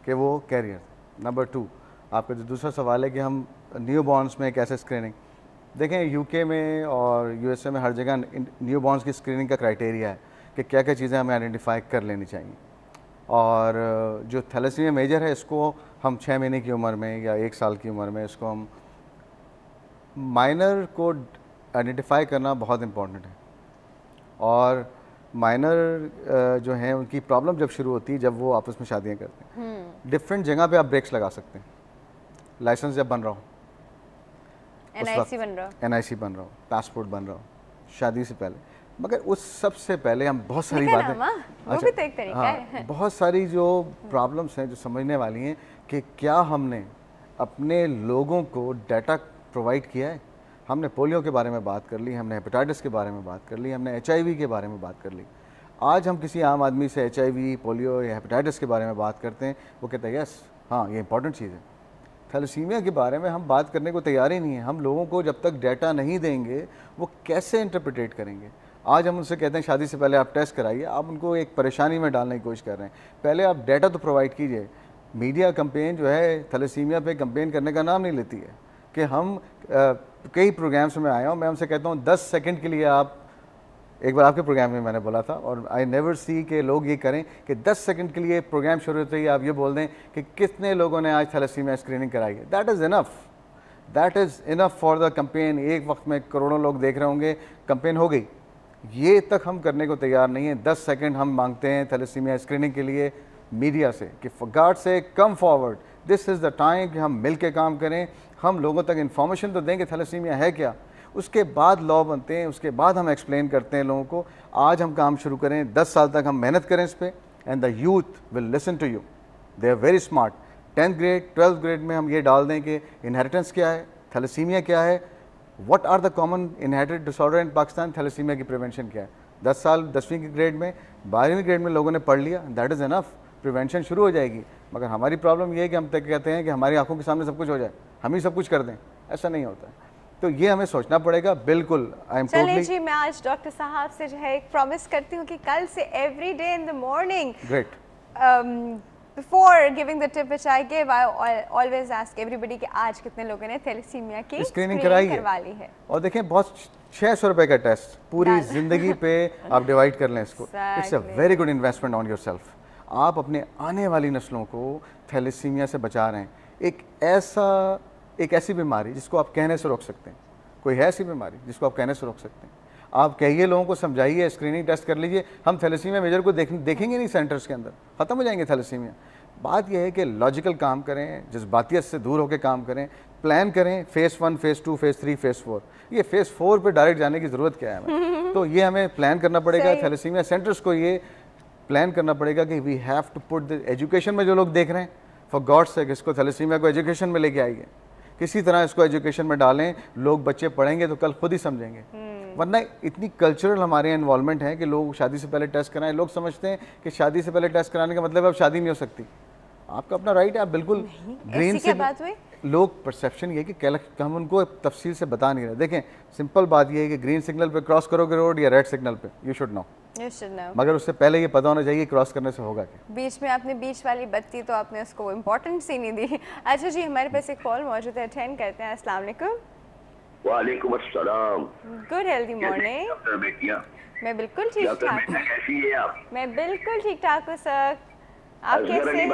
कि वो career. Number 2, आपका जो दूसरा सवाल है कि हम न्यू बॉर्न्स में कैसे स्क्रीनिंग, देखें यूके में और यूएसए में हर जगह न्यू बॉर्न्स की स्क्रीनिंग का क्राइटेरिया है कि क्या क्या चीज़ें हमें आइडेंटिफाई कर लेनी चाहिए। और जो थैलेसीमिया मेजर है इसको हम 6 महीने की उम्र में या 1 साल की उम्र में इसको हम माइनर को आइडेंटिफाई करना बहुत इम्पोर्टेंट है। और माइनर जो हैं उनकी प्रॉब्लम जब शुरू होती है जब वो आपस में शादियां करते हैं। डिफरेंट जगह पे आप ब्रेक्स लगा सकते हैं। लाइसेंस जब बन रहा हो, एनआईसी बन रहा हो, एनआईसी बन रहा हो, पासपोर्ट बन रहा हो, शादी से पहले, मगर उस सबसे पहले हम बहुत सारी बातें, वो भी तो एक तरीका है। बहुत सारी जो प्रॉब्लम्स हैं जो समझने वाली हैं कि क्या हमने अपने लोगों को डाटा प्रोवाइड किया है। हमने पोलियो के बारे में बात कर ली, हमने हेपेटाइटिस के बारे में बात कर ली, हमने एचआईवी के बारे में बात कर ली। आज हम किसी आम आदमी से एचआईवी, पोलियो या हेपेटाइटिस के बारे में बात करते हैं, वो कहते हैं यस हाँ ये इंपॉर्टेंट चीज़ है। थैलेसीमिया के बारे में हम बात करने को तैयार ही नहीं है। हम लोगों को जब तक डाटा नहीं देंगे वो कैसे इंटरप्रिटेट करेंगे। आज हम उनसे कहते हैं शादी से पहले आप टेस्ट कराइए, आप उनको एक परेशानी में डालने की कोशिश कर रहे हैं। पहले आप डाटा तो प्रोवाइड कीजिए। मीडिया कंपेन जो है थैलेसीमिया पे कंपेन करने का नाम नहीं लेती है कि हम कई प्रोग्राम्स में आया हूँ, मैं उनसे कहता हूँ 10 सेकंड के लिए आप, एक बार आपके प्रोग्राम में मैंने बोला था और आई नेवर सी के लोग ये करें कि 10 सेकंड के लिए प्रोग्राम शुरू होते ही आप ये बोल दें कि कितने लोगों ने आज थैलेसीमिया स्क्रीनिंग कराई है। That is enough, that is enough for the campaign. एक वक्त में करोड़ों लोग देख रहे होंगे, कंपेन हो गई। ये तक हम करने को तैयार नहीं है। 10 सेकंड हम मांगते हैं थैलेसीमिया स्क्रीनिंग के लिए मीडिया से कि फॉर गॉड से come forward, this is the time कि हम मिल के काम करें। हम लोगों तक इन्फॉर्मेशन तो दें कि थैलेसीमिया है क्या, उसके बाद लॉ बनते हैं, उसके बाद हम एक्सप्लेन करते हैं लोगों को। आज हम काम शुरू करें, 10 साल तक हम मेहनत करें इस पर, and the youth will listen to you, they are very smart. 10th grade 12th grade में हम ये डाल दें कि इनहेरिटेंस क्या है, थैलेसीमिया क्या है, what are the common inherited disorder in Pakistan, thalassemia की प्रिवेंशन क्या है। 10 साल 10वीं की ग्रेड में, 12वीं ग्रेड में लोगों ने पढ़ लिया, दैट इज़ इनफ, प्रिवेंशन शुरू हो जाएगी। मगर हमारी प्रॉब्लम ये है कि हम तक कहते हैं कि हमारी आंखों के सामने सब कुछ हो जाए, हम ही सब कुछ कर दें, ऐसा नहीं होता है। तो ये हमें सोचना पड़ेगा। बिल्कुल आई एम टोटली। जी मैं आज डॉक्टर साहब से जो है एक प्रॉमिस करती हूँ कि कल से every day in the morning, great, before giving the tip which I give, I always ask everybody कि आज कितने लोगों ने थैलेसीमिया की स्क्रीनिंग करवा ली है। और देखें बहुत 600 रुपए का टेस्ट पूरी जिंदगी पे आप डिवाइड कर लें इसको, it's a very good investment on yourself. आप अपने आने वाली नस्लों को थैलेसीमिया से बचा रहे हैं। एक ऐसी बीमारी जिसको आप कहने से रोक सकते हैं। कोई है ऐसी बीमारी जिसको आप कहने से रोक सकते हैं? आप कहिए, लोगों को समझाइए, स्क्रीनिंग टेस्ट कर लीजिए। हम थैलेसीमिया मेजर को देखेंगे नहीं सेंटर्स के अंदर, ख़त्म हो जाएंगे थैलेसीमिया। बात यह है कि लॉजिकल काम करें, जज्बातियत से दूर होकर काम करें, प्लान करें, फेज़ 1, फेज़ 2, फेज़ 3, फेज़ 4। ये फेज़ 4 पे डायरेक्ट जाने की ज़रूरत क्या है हमें? तो ये हमें प्लान करना पड़ेगा। थैलेसीमिया सेंटर्स को ये प्लान करना पड़ेगा कि we have to put the education में, जो लोग देख रहे हैं, फॉर गॉड सेक इसको थैलेसीमिया को एजुकेशन में लेके आइए, किसी तरह इसको एजुकेशन में डालें। लोग बच्चे पढ़ेंगे तो कल खुद ही समझेंगे। वरना इतनी कल्चरल हमारे यहाँ इन्वॉल्वमेंट है कि लोग शादी से पहले टेस्ट कराएं। लोग समझते हैं कि शादी से पहले टेस्ट कराने का मतलब अब शादी नहीं हो सकती। आपका अपना राइट है, आप बिल्कुल ग्रीन से, लोग परसेप्शन ये कि हम उनको तफसील से बता नहीं रहे। देखें सिंपल बात ये है कि ग्रीन सिग्नल पे क्रॉस करोगे रोड या रेड सिग्नल पे, यू शुड नो, मगर उससे पहले ये पता होना चाहिए क्रॉस करने से होगा क्या। बीच में आपने बीच वाली बत्ती तो आपने उसको इम्पोर्टेंस ही नहीं दी। अच्छा जी, हमारे पास एक कॉल मौजूद है, अटेंड करते हैं। अस्सलाम वालेकुम। वालेकुम अस्सलाम। Good healthy morning. मैं बिल्कुल ठीक ठाक हूँ। कैसी हैं आप? मैं बिल्कुल ठीक ठाक हूँ सर, आप कैसे हैं?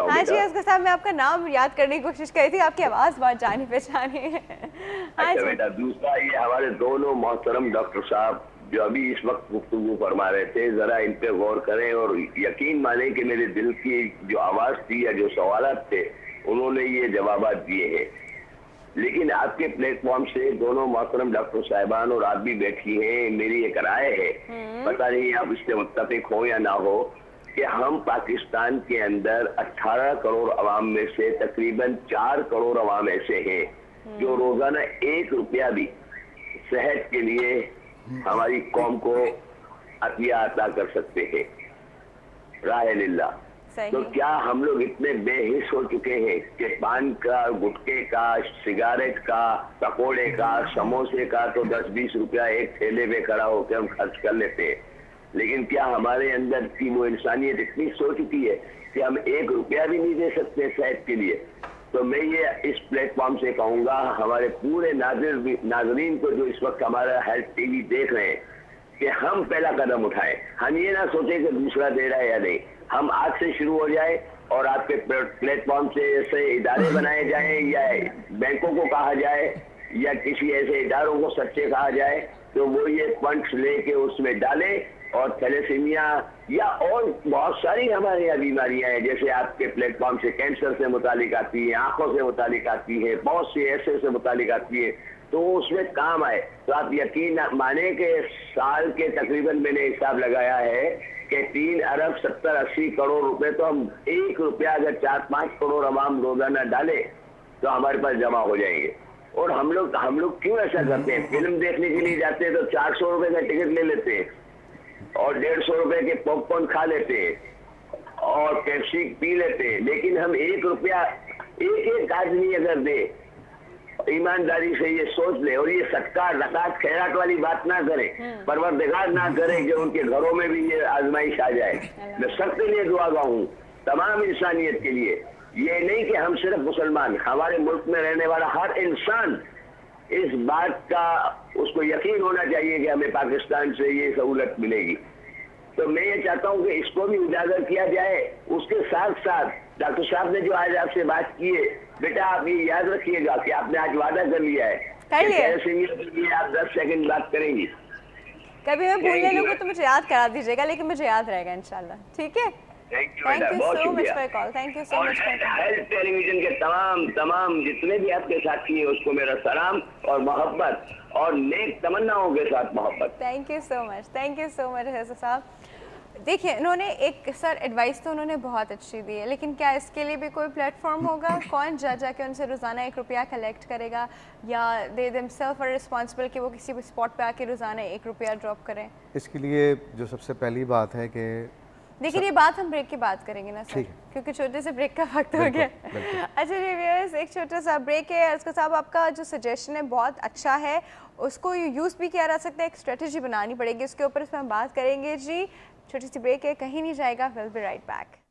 हाँ जी असगर साहब, मैं आपका नाम याद करने की कोशिश कर रही थी, आपकी आवाज़ बहुत जानी पहचानी है। हाँ जी बेटा, दूसरा ये हमारे दोनों मोहतरम डॉक्टर साहब जो अभी इस वक्त गुफ्तगू फरमा रहे थे, जरा इन पे गौर करें और यकीन माने कि मेरे दिल की जो आवाज़ थी या जो सवालात थे उन्होंने ये जवाब दिए हैं। लेकिन आपके प्लेटफॉर्म से दोनों मोहतरम डॉक्टर साहिबान और आप भी बैठी हैं, मेरी एक राय है, पता नहीं आप इससे मुत्तफिक हो या ना हो, कि हम पाकिस्तान के अंदर 18 करोड़ अवाम में से तकरीबन 4 करोड़ अवाम ऐसे हैं जो रोजाना 1 रुपया भी सेहत के लिए हमारी कौम को अतिया अता कर सकते हैं, राह लिल्लाह। तो क्या हम लोग इतने बेहिस हो चुके हैं कि पान का, गुटखे का, सिगारेट का, पकोड़े का, समोसे का तो 10-20 रुपया एक ठेले पे खड़ा होकर हम खर्च कर लेते हैं, लेकिन क्या हमारे अंदर की वो इंसानियत इतनी सो चुकी है कि हम 1 रुपया भी नहीं दे सकते सेहत के लिए। तो मैं ये इस प्लेटफॉर्म से कहूंगा हमारे पूरे नाजरीन को जो इस वक्त हमारा हेल्थ टीवी देख रहे हैं कि हम पहला कदम उठाएं। हम ये ना सोचें कि दूसरा दे रहा है या नहीं, हम आज से शुरू हो जाए और आपके प्लेटफॉर्म से ऐसे इदारे बनाए जाएं या बैंकों को कहा जाए या किसी ऐसे इदारों को सच्चे कहा जाए तो वो ये फंड्स लेके उसमें डाले और थैलेसीमिया या और बहुत सारी हमारे यहाँ बीमारियां हैं, जैसे आपके प्लेटफॉर्म से कैंसर से मुतालिक आती है, आंखों से मुतालिक आती है, बहुत सी ऐसे से मुतालिक आती है, तो उसमें काम आए। तो आप यकीन माने कि साल के तकरीबन मैंने हिसाब लगाया है कि 3 अरब 70-80 करोड़ रुपए तो हम 1 रुपया अगर 4-5 करोड़ अवाम रोजाना डाले तो हमारे पास जमा हो जाएंगे। और हम लोग क्यों ऐसा करते हैं? फिल्म देखने के लिए जाते हैं तो 400 रुपए का टिकट ले लेते हैं और 150 रुपए के पॉपकॉर्न खा लेते हैं और पेप्सी पी लेते हैं, लेकिन हम 1 रुपया एक आदमी अगर दे, ईमानदारी से ये सोच ले और ये सदका ज़कात खैरात वाली बात ना करे, परवरदिगार ना करे कि उनके घरों में भी ये आजमाइश आ जाए। मैं सबके लिए दुआ हूँ, तमाम इंसानियत के लिए। ये नहीं कि हम सिर्फ मुसलमान, हमारे मुल्क में रहने वाला हर इंसान इस बात का उसको यकीन होना चाहिए कि हमें पाकिस्तान से ये सहूलत मिलेगी। तो मैं ये चाहता हूँ कि इसको भी उजागर किया जाए। उसके साथ साथ डॉक्टर साहब ने जो आज आपसे बात की है, बेटा आप ये याद रखिएगा कि आपने आज वादा कर लिया है कि आप 10 सेकंड बात करेंगी। कभी मैं भूलने लगूं तो मुझे याद करा दीजिएगा, लेकिन मुझे याद रहेगा इंशाल्लाह। ठीक है, thank you so much for call, thank you so much. Health television के तमाम जितने भी आपके साथी हैं उसको मेरा सलाम और मोहब्बत और नेक तमन्नाओं के साथ मोहब्बत। थैंक यू सो मच हैसर साहब। देखिए, इन्होंने एक सर एडवाइस तो उन्होंने बहुत अच्छी दी है, लेकिन क्या इसके लिए भी कोई प्लेटफॉर्म होगा? कौन जाके उनसे रोज़ाना 1 रुपया कलेक्ट करेगा या दे देमसेल्फ आर रिस्पॉन्सिबल कि वो किसी भी स्पॉट पे आके रोज़ाना 1 रुपया ड्रॉप करें? इसके लिए जो सबसे पहली बात है कि देखिए ये बात हम ब्रेक की बात करेंगे ना सर, क्योंकि छोटे से ब्रेक का वक्त हो गया। अच्छा रिव्यूअर्स, एक छोटा सा ब्रेक है। उसके साथ आपका जो सजेशन है बहुत अच्छा है, उसको यूज़ भी किया जा सकता है, एक स्ट्रेटजी बनानी पड़ेगी उसके ऊपर, इसमें हम बात करेंगे जी। छोटी सी ब्रेक है, कहीं नहीं जाएगा, विल बी राइट बैक।